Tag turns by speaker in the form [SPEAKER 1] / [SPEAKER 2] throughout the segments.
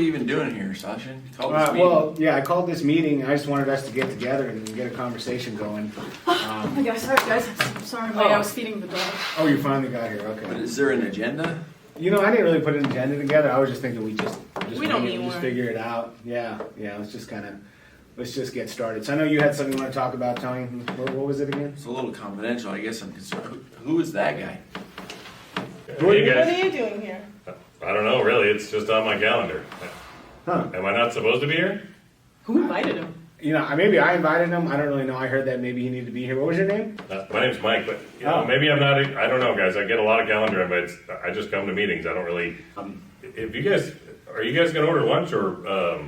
[SPEAKER 1] we even doing here, Sasha? Call this meeting.
[SPEAKER 2] Well, yeah, I called this meeting. I just wanted us to get together and get a conversation going.
[SPEAKER 3] Oh my gosh, sorry guys. I'm sorry, I was feeding the dog.
[SPEAKER 2] Oh, you finally got here.
[SPEAKER 1] But
[SPEAKER 2] Okay.
[SPEAKER 1] is there an agenda?
[SPEAKER 2] You know, I didn't really put an agenda together. I was just thinking we just
[SPEAKER 3] We don't
[SPEAKER 2] wing it,
[SPEAKER 3] need
[SPEAKER 2] we'll just
[SPEAKER 3] one.
[SPEAKER 2] figure it out. Yeah. Let's just get started. So I know you had something you want to talk about, Tony. What was it again?
[SPEAKER 1] It's a little confidential. I guess I'm concerned. Who is that guy?
[SPEAKER 4] Hey
[SPEAKER 3] What
[SPEAKER 4] guys,
[SPEAKER 3] are you doing here?
[SPEAKER 4] I don't know really, it's just on my calendar.
[SPEAKER 2] Huh?
[SPEAKER 4] Am I not supposed to be here?
[SPEAKER 3] Who invited him?
[SPEAKER 2] You know, maybe I invited him. I don't really know. I heard that maybe he needed to be here. What was your name?
[SPEAKER 4] My name's Mike, but you know,
[SPEAKER 2] Oh.
[SPEAKER 4] maybe I'm not, I don't know guys, I get a lot of calendar invites, I just come to meetings, I don't really, if you guys, are you guys gonna order lunch or,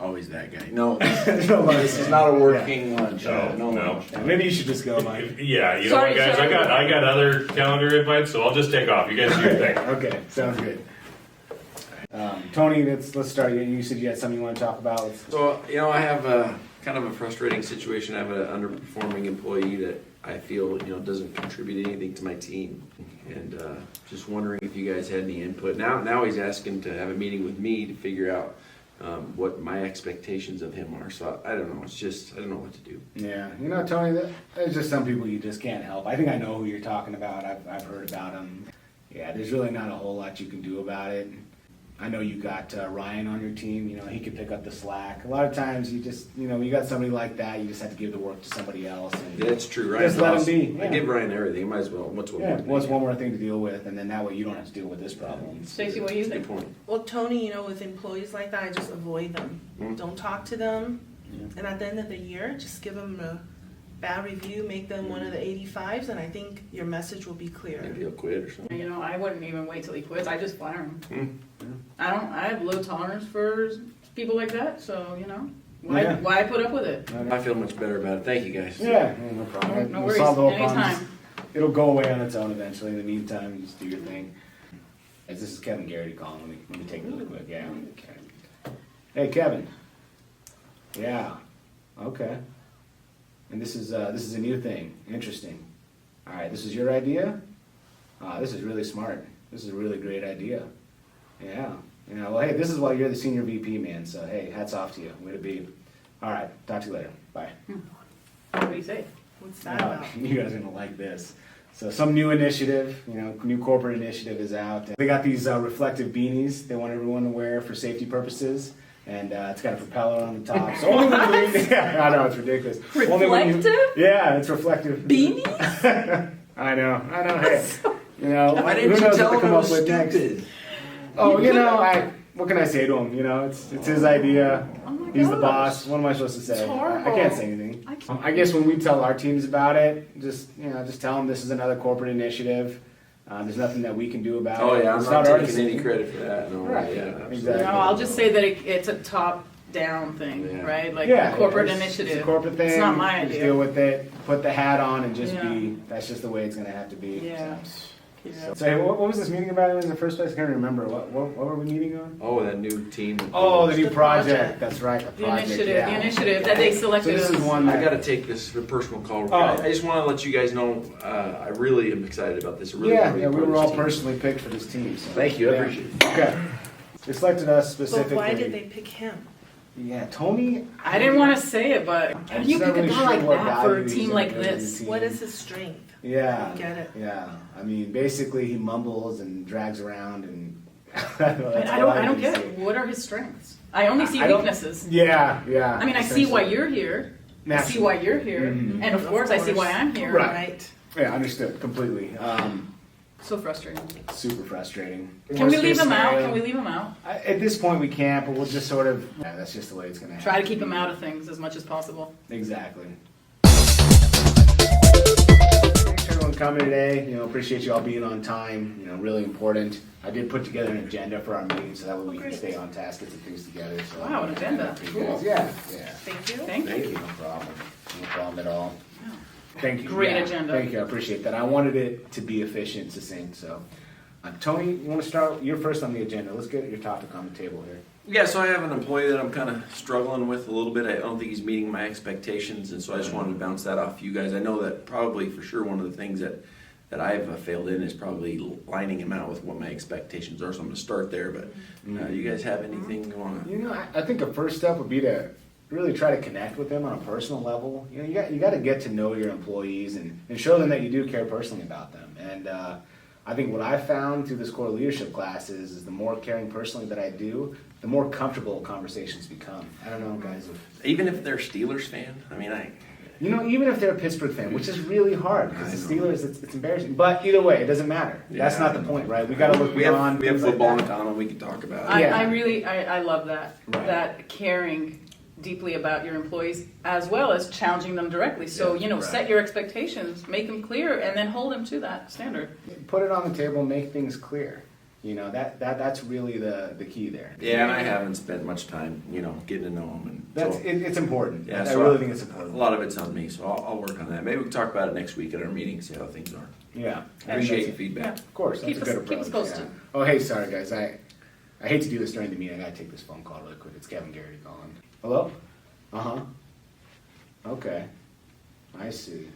[SPEAKER 1] Always that guy. No,
[SPEAKER 2] There's no lunch.
[SPEAKER 1] this is not a working lunch.
[SPEAKER 4] No, no.
[SPEAKER 1] lunch.
[SPEAKER 2] Yeah, maybe you should just go, Mike.
[SPEAKER 4] yeah, you know
[SPEAKER 3] Sorry,
[SPEAKER 4] what guys,
[SPEAKER 3] sorry.
[SPEAKER 4] I got other calendar invites, so I'll just take off, you guys do your thing.
[SPEAKER 2] Okay, sounds good. Tony, let's start. You said you had something you want to talk about.
[SPEAKER 1] So, you know, I have a kind of a frustrating situation. I have an underperforming employee that I feel, you know, doesn't contribute anything to my team. And just wondering if you guys had any input. Now he's asking to have a meeting with me to figure out what my expectations of him are. So I don't know. It's just, I don't know what to do.
[SPEAKER 2] Yeah, you know, Tony, there's just some people you just can't help. I think I know who you're talking about. I've heard about them. Yeah, there's really not a whole lot you can do about it. I know you got Ryan on your team. You know, he could pick up the slack. A lot of times, you just, you know, you got somebody like that. You just have to give the work to somebody else. And
[SPEAKER 1] Yeah, that's true.
[SPEAKER 2] Just let him be.
[SPEAKER 1] I
[SPEAKER 2] Yeah.
[SPEAKER 1] give Ryan everything. Might as well. What's one
[SPEAKER 2] yeah,
[SPEAKER 1] more thing?
[SPEAKER 2] what's one more thing to deal with, and then that way you don't have to deal with this problem.
[SPEAKER 3] Stacy, what do you
[SPEAKER 1] Good
[SPEAKER 3] think?
[SPEAKER 1] point.
[SPEAKER 5] Well, Tony, you know, with employees like that, I just avoid them.
[SPEAKER 1] Mm.
[SPEAKER 5] Don't talk to them.
[SPEAKER 2] Yeah.
[SPEAKER 5] And at the end of the year, just give them a bad review, make them one of the 85s, and I think your message will be clear.
[SPEAKER 1] Maybe he'll quit or something.
[SPEAKER 3] You know, I wouldn't even wait till he quits. I just fire him.
[SPEAKER 1] Hmm.
[SPEAKER 3] I have low tolerance for people like that, so you know,
[SPEAKER 2] Yeah.
[SPEAKER 3] why put up with it?
[SPEAKER 1] I feel much better about it. Thank you guys.
[SPEAKER 2] Yeah, no problem.
[SPEAKER 3] No
[SPEAKER 2] We'll
[SPEAKER 3] worries.
[SPEAKER 2] solve the whole problem.
[SPEAKER 3] Anytime.
[SPEAKER 2] It'll go away on its own eventually. In the meantime, you just do your thing. As this is Kevin Garrity calling. Let me take a look quick. Yeah. Okay. Hey, Kevin. Yeah. Okay. And this is a new thing. Interesting. All right. This is your idea. This is really smart. This is a really great idea. Yeah. You know. Well, hey, this is why you're the senior VP, man. So hey, hats off to you. Way to be. All right. Talk to you later. Bye.
[SPEAKER 3] What do you say?
[SPEAKER 5] What's that about?
[SPEAKER 2] You guys are gonna like this. So some new initiative, you know, new corporate initiative is out. They got these reflective beanies they want everyone to wear for safety purposes. And it's got a propeller on the top. So only when you, yeah, I know, it's ridiculous. Only when you-
[SPEAKER 3] Reflective?
[SPEAKER 2] yeah, it's reflective.
[SPEAKER 3] Beanies?
[SPEAKER 2] I know. Hey, you know,
[SPEAKER 1] Why
[SPEAKER 2] who
[SPEAKER 1] didn't you
[SPEAKER 2] knows
[SPEAKER 1] tell
[SPEAKER 2] what to
[SPEAKER 1] him
[SPEAKER 2] come
[SPEAKER 1] it
[SPEAKER 2] up
[SPEAKER 1] was
[SPEAKER 2] with next?
[SPEAKER 1] stupid?
[SPEAKER 2] Oh, you know, what can I say to him? You know, it's his idea.
[SPEAKER 3] Oh my
[SPEAKER 2] He's the
[SPEAKER 3] gosh.
[SPEAKER 2] boss. What am I supposed to say?
[SPEAKER 3] It's horrible.
[SPEAKER 2] I can't say anything. I guess when we tell our teams about it, just tell them this is another corporate initiative. There's nothing that we can do about
[SPEAKER 1] Oh
[SPEAKER 2] it.
[SPEAKER 1] yeah, I'm
[SPEAKER 2] It's
[SPEAKER 1] not
[SPEAKER 2] our
[SPEAKER 1] taking any
[SPEAKER 2] decision.
[SPEAKER 1] credit for that. No,
[SPEAKER 2] Right,
[SPEAKER 1] yeah, absolutely.
[SPEAKER 2] exactly.
[SPEAKER 3] No, I'll just say that it's a top-down thing,
[SPEAKER 1] Yeah.
[SPEAKER 3] right? Like
[SPEAKER 2] Yeah,
[SPEAKER 3] a corporate
[SPEAKER 2] it's
[SPEAKER 3] initiative.
[SPEAKER 2] a corporate thing.
[SPEAKER 3] It's not my
[SPEAKER 2] Just
[SPEAKER 3] idea.
[SPEAKER 2] deal with it. Put the hat on and just
[SPEAKER 3] Yeah.
[SPEAKER 2] be. That's just the way it's gonna have to be.
[SPEAKER 3] Yeah. Yeah.
[SPEAKER 2] So hey, what was this meeting about in the first place? I can't remember. What were we meeting on?
[SPEAKER 1] Oh, that new team.
[SPEAKER 2] Oh, the new
[SPEAKER 5] The
[SPEAKER 2] project.
[SPEAKER 5] project.
[SPEAKER 2] That's right. The
[SPEAKER 3] The
[SPEAKER 2] project.
[SPEAKER 3] initiative,
[SPEAKER 2] yeah.
[SPEAKER 3] the initiative that they
[SPEAKER 2] So
[SPEAKER 3] selected.
[SPEAKER 2] this is
[SPEAKER 3] us.
[SPEAKER 2] one
[SPEAKER 1] I
[SPEAKER 2] that.
[SPEAKER 1] got to take this a personal call.
[SPEAKER 2] Oh.
[SPEAKER 1] I just want to let you guys know I really am excited about this. I really
[SPEAKER 2] Yeah,
[SPEAKER 1] want to be
[SPEAKER 2] yeah,
[SPEAKER 1] a
[SPEAKER 2] we
[SPEAKER 1] part of
[SPEAKER 2] were
[SPEAKER 1] this
[SPEAKER 2] all
[SPEAKER 1] team.
[SPEAKER 2] personally picked for this team. So.
[SPEAKER 1] Thank you. I
[SPEAKER 2] Yeah.
[SPEAKER 1] appreciate it.
[SPEAKER 2] Okay. They selected us
[SPEAKER 5] But
[SPEAKER 2] specifically.
[SPEAKER 5] why did they pick him?
[SPEAKER 2] Yeah, Tony.
[SPEAKER 3] I didn't want to say it, but how
[SPEAKER 2] I'm
[SPEAKER 3] do you
[SPEAKER 2] just
[SPEAKER 3] pick
[SPEAKER 2] not
[SPEAKER 3] a
[SPEAKER 2] really
[SPEAKER 3] guy
[SPEAKER 2] sure
[SPEAKER 3] like
[SPEAKER 2] what
[SPEAKER 3] that for a
[SPEAKER 2] value he's
[SPEAKER 3] team
[SPEAKER 2] gonna
[SPEAKER 3] like
[SPEAKER 2] bring to the
[SPEAKER 3] this?
[SPEAKER 2] team.
[SPEAKER 5] What is his strength?
[SPEAKER 2] Yeah.
[SPEAKER 5] I don't get it.
[SPEAKER 2] Yeah. I mean, basically, he mumbles and drags around and.
[SPEAKER 3] I don't get it. What are his strengths? I only see
[SPEAKER 2] I don't-
[SPEAKER 3] weaknesses.
[SPEAKER 2] Yeah, yeah.
[SPEAKER 3] I mean, I see why you're here. I see why you're here,
[SPEAKER 2] Mhm.
[SPEAKER 3] and of course, I see why I'm here.
[SPEAKER 2] Right. Yeah, understood completely.
[SPEAKER 3] So frustrating.
[SPEAKER 2] Super frustrating.
[SPEAKER 3] Can we
[SPEAKER 2] Worst
[SPEAKER 3] leave
[SPEAKER 2] case
[SPEAKER 3] him out?
[SPEAKER 2] scenario-
[SPEAKER 3] Can we leave him out?
[SPEAKER 2] At this point, we can't, but we'll just sort of. Yeah, that's just the way it's gonna happen.
[SPEAKER 3] Try to keep him out of things as much as possible.
[SPEAKER 2] Exactly. Thanks for everyone coming today. You know, appreciate you all being on time. You know, really important. I did put together an agenda for our meeting, so that way we can
[SPEAKER 5] Great.
[SPEAKER 2] stay on task, get some things together. So
[SPEAKER 3] Wow, an agenda.
[SPEAKER 2] for you
[SPEAKER 3] Cool.
[SPEAKER 2] guys. Yeah, yeah.
[SPEAKER 5] Thank you.
[SPEAKER 3] Thank you.
[SPEAKER 2] No problem. No problem at all. Thank you.
[SPEAKER 3] Great
[SPEAKER 2] Yeah,
[SPEAKER 3] agenda.
[SPEAKER 2] Thank you. I appreciate that. I wanted it to be efficient, succinct. So, Tony, you want to start? You're first on the agenda. Let's get your topic on the table here.
[SPEAKER 1] Yeah, so I have an employee that I'm kind of struggling with a little bit. I don't think he's meeting my expectations, and so I just wanted to bounce that off you guys. I know that probably for sure one of the things that that I've failed in is probably lining him out with what my expectations are. So I'm going to start there. But you guys have anything you want to?
[SPEAKER 2] You know, I think a first step would be to really try to connect with them on a personal level. You know, you got to get to know your employees and show them that you do care personally about them. And I think what I found through this core leadership class is the more caring personally that I do, the more comfortable conversations become. I don't know, guys.
[SPEAKER 1] Even if they're a Steelers fan, I mean,
[SPEAKER 2] You know, even if they're a Pittsburgh fan, which is really hard because
[SPEAKER 1] I
[SPEAKER 2] the
[SPEAKER 1] know.
[SPEAKER 2] Steelers, it's embarrassing. But either way, it doesn't matter. That's
[SPEAKER 1] Yeah,
[SPEAKER 2] not the point, right? We got to look
[SPEAKER 1] we
[SPEAKER 2] beyond.
[SPEAKER 1] have
[SPEAKER 2] things like
[SPEAKER 1] football in
[SPEAKER 2] that.
[SPEAKER 1] town and we can talk about it.
[SPEAKER 3] I love that.
[SPEAKER 2] Right.
[SPEAKER 3] That caring deeply about your employees as well as challenging them directly. So,
[SPEAKER 1] Yeah,
[SPEAKER 3] you know,
[SPEAKER 2] right.
[SPEAKER 3] set your expectations, make them clear, and then hold them to that standard.
[SPEAKER 2] Put it on the table, make things clear. You know, that's really the key there.
[SPEAKER 1] Yeah, and I haven't spent much time, you know, getting to know them. And
[SPEAKER 2] That's
[SPEAKER 1] so,
[SPEAKER 2] it's important.
[SPEAKER 1] yeah,
[SPEAKER 2] I
[SPEAKER 1] so
[SPEAKER 2] really think it's
[SPEAKER 1] A
[SPEAKER 2] important.
[SPEAKER 1] lot of it's on me, so I'll work on that. Maybe we can talk about it next week at our meeting, see how things are.
[SPEAKER 2] Yeah, I think
[SPEAKER 1] Appreciate
[SPEAKER 2] that's-
[SPEAKER 1] the feedback.
[SPEAKER 2] Of course, that's
[SPEAKER 3] Keep
[SPEAKER 2] a
[SPEAKER 3] us-
[SPEAKER 2] good approach.
[SPEAKER 3] keep us posted.
[SPEAKER 2] Yeah. Oh, hey, sorry guys, I hate to do this during the meeting. I gotta take this phone call really quick. It's Kevin Garrity calling. Hello? Okay, I see.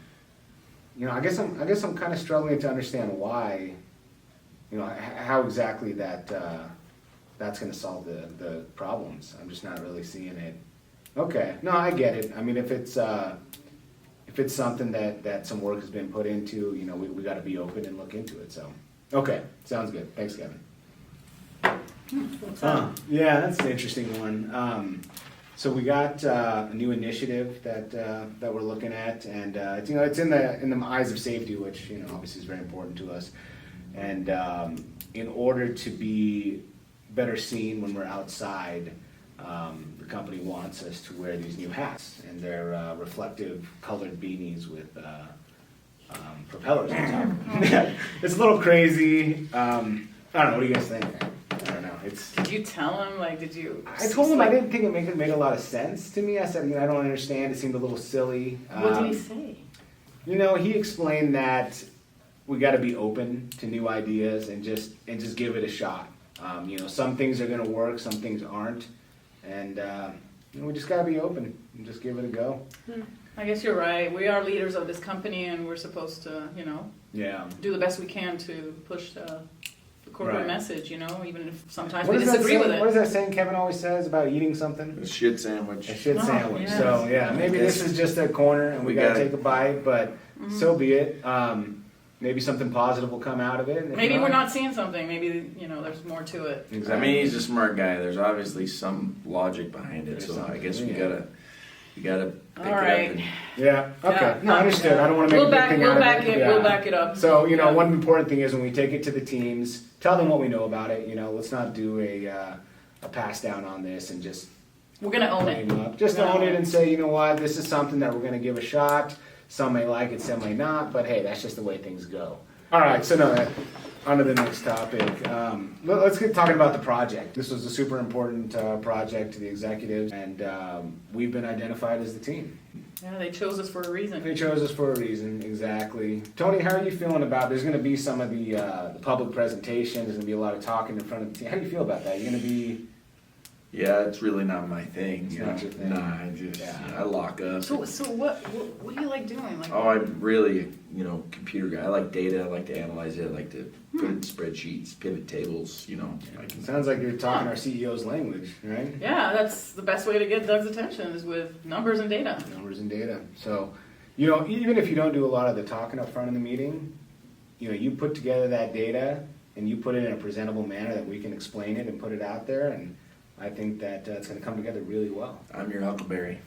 [SPEAKER 2] You know, I guess I'm kind of struggling to understand why. You know, how exactly that's going to solve the problems. I'm just not really seeing it. Okay, no, I get it. I mean, if it's something that some work has been put into, you know, we got to be open and look into it. So, okay, sounds good. Thanks, Kevin. Yeah, that's an interesting one. So we got a new initiative that we're looking at, and it's, you know, it's in the eyes of safety, which, you know, obviously is very important to us. And in order to be better seen when we're outside, the company wants us to wear these new hats, and they're reflective colored beanies with propellers on top. It's a little crazy. I don't know. What do you guys think? I don't know. It's.
[SPEAKER 3] Did you tell him? Like, did you?
[SPEAKER 2] I told him I didn't think it made a lot of sense to me. I said, you know, I don't understand. It seemed a little silly.
[SPEAKER 3] What did he say?
[SPEAKER 2] You know, he explained that we got to be open to new ideas and just give it a shot. You know, some things are going to work, some things aren't, and you know, we just got to be open and just give it a go.
[SPEAKER 3] I guess you're right. We are leaders of this company, and we're supposed to, you know,
[SPEAKER 2] Yeah.
[SPEAKER 3] do the best we can to push the corporate
[SPEAKER 2] Right.
[SPEAKER 3] message. You know, even if sometimes
[SPEAKER 2] What
[SPEAKER 3] we
[SPEAKER 2] is that
[SPEAKER 3] disagree with
[SPEAKER 2] saying? What is
[SPEAKER 3] it.
[SPEAKER 2] that saying Kevin always says about eating something?
[SPEAKER 1] A shit sandwich.
[SPEAKER 2] A shit
[SPEAKER 3] Oh,
[SPEAKER 2] sandwich.
[SPEAKER 3] yes.
[SPEAKER 2] So yeah, maybe this is just a corner and we
[SPEAKER 1] We
[SPEAKER 2] got to
[SPEAKER 1] gotta-
[SPEAKER 2] take a bite, but so be it. Maybe something positive will come out of it. and if
[SPEAKER 3] Maybe we're not seeing something. Maybe, you know, there's more to it.
[SPEAKER 1] I
[SPEAKER 2] Exactly.
[SPEAKER 1] mean, he's a smart guy. There's obviously some logic behind it,
[SPEAKER 2] There's
[SPEAKER 1] so I
[SPEAKER 2] something,
[SPEAKER 1] guess you
[SPEAKER 2] yeah.
[SPEAKER 1] gotta pick
[SPEAKER 3] All
[SPEAKER 1] it
[SPEAKER 3] right.
[SPEAKER 1] up. And,
[SPEAKER 2] Yeah. Okay.
[SPEAKER 3] Yeah.
[SPEAKER 2] No, understood. I don't want to make
[SPEAKER 3] We'll
[SPEAKER 2] a big
[SPEAKER 3] back,
[SPEAKER 2] thing
[SPEAKER 3] we'll
[SPEAKER 2] out
[SPEAKER 3] back
[SPEAKER 2] of it.
[SPEAKER 3] it.
[SPEAKER 2] Yeah.
[SPEAKER 3] We'll back it up.
[SPEAKER 2] So, you know,
[SPEAKER 3] Yeah.
[SPEAKER 2] one important thing is when we take it to the teams, tell them what we know about it. You know, let's not do a pass down on this and just
[SPEAKER 3] We're gonna own it.
[SPEAKER 2] blame up. Just
[SPEAKER 3] We're gonna
[SPEAKER 2] own it and say, you know what, this is something that we're going to give a shot. Some may like it, some may not, but hey, that's just the way things go. All right, so no, on to the next topic. Let's get talking about the project. This was a super important project to the executives, and we've been identified as the team.
[SPEAKER 3] Yeah, they chose us for a reason.
[SPEAKER 2] They chose us for a reason, exactly. Tony, how are you feeling about? There's going to be some of the public presentation. There's going to be a lot of talking in front of the team. How do you feel about that? You're going to be.
[SPEAKER 1] yeah, it's really not my thing.
[SPEAKER 2] It's
[SPEAKER 1] you
[SPEAKER 2] not
[SPEAKER 1] know?
[SPEAKER 2] your thing.
[SPEAKER 1] Nah, I just
[SPEAKER 2] Yeah.
[SPEAKER 1] I lock up.
[SPEAKER 3] So what do you like doing? Like,
[SPEAKER 1] Oh, I'm really a computer guy. I like data. I like to analyze it. I like to put it in spreadsheets, pivot tables. You know, I can,
[SPEAKER 2] Sounds like you're talking our CEO's language, right?
[SPEAKER 3] yeah, that's the best way to get Doug's attention is with numbers and data.
[SPEAKER 2] Numbers and data. So, you know, even if you don't do a lot of the talking up front in the meeting, you know, you put together that data and you put it in a presentable manner that we can explain it and put it out there, and I think that it's going to come together really well.
[SPEAKER 1] I'm your Huckleberry.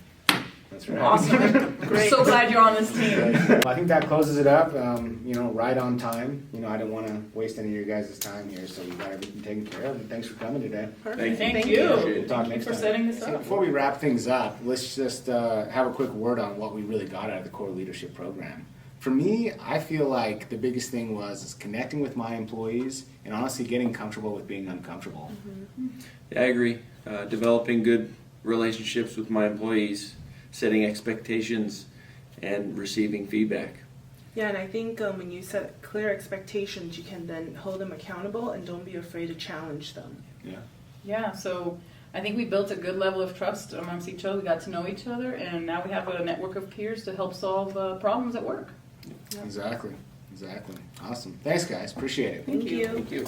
[SPEAKER 2] That's right.
[SPEAKER 3] Awesome. We're so glad you're on this team.
[SPEAKER 2] Well, I think that closes it up. You know, right on time. You know, I didn't want to waste any of your guys' time here, so we got everything taken care of. And thanks for coming today.
[SPEAKER 5] Perfect.
[SPEAKER 3] Thank
[SPEAKER 5] you.
[SPEAKER 3] you.
[SPEAKER 1] Appreciate it.
[SPEAKER 2] Talk
[SPEAKER 3] Thank you
[SPEAKER 2] next
[SPEAKER 3] for
[SPEAKER 2] time.
[SPEAKER 3] setting this
[SPEAKER 2] So
[SPEAKER 3] up.
[SPEAKER 2] before we wrap things up, let's just have a quick word on what we really got out of the core leadership program. For me, I feel like the biggest thing was connecting with my employees and honestly getting comfortable with being uncomfortable.
[SPEAKER 1] Yeah, I agree. Developing good relationships with my employees, setting expectations, and receiving feedback.
[SPEAKER 5] Yeah, and I think when you set clear expectations, you can then hold them accountable and don't be afraid to challenge them.
[SPEAKER 2] Yeah.
[SPEAKER 3] Yeah, so I think we built a good level of trust amongst each other. We got to know each other, and now we have a network of peers to help solve problems at work.
[SPEAKER 2] Exactly. Exactly. Awesome. Thanks, guys. Appreciate it.
[SPEAKER 5] Thank you.
[SPEAKER 1] Thank you.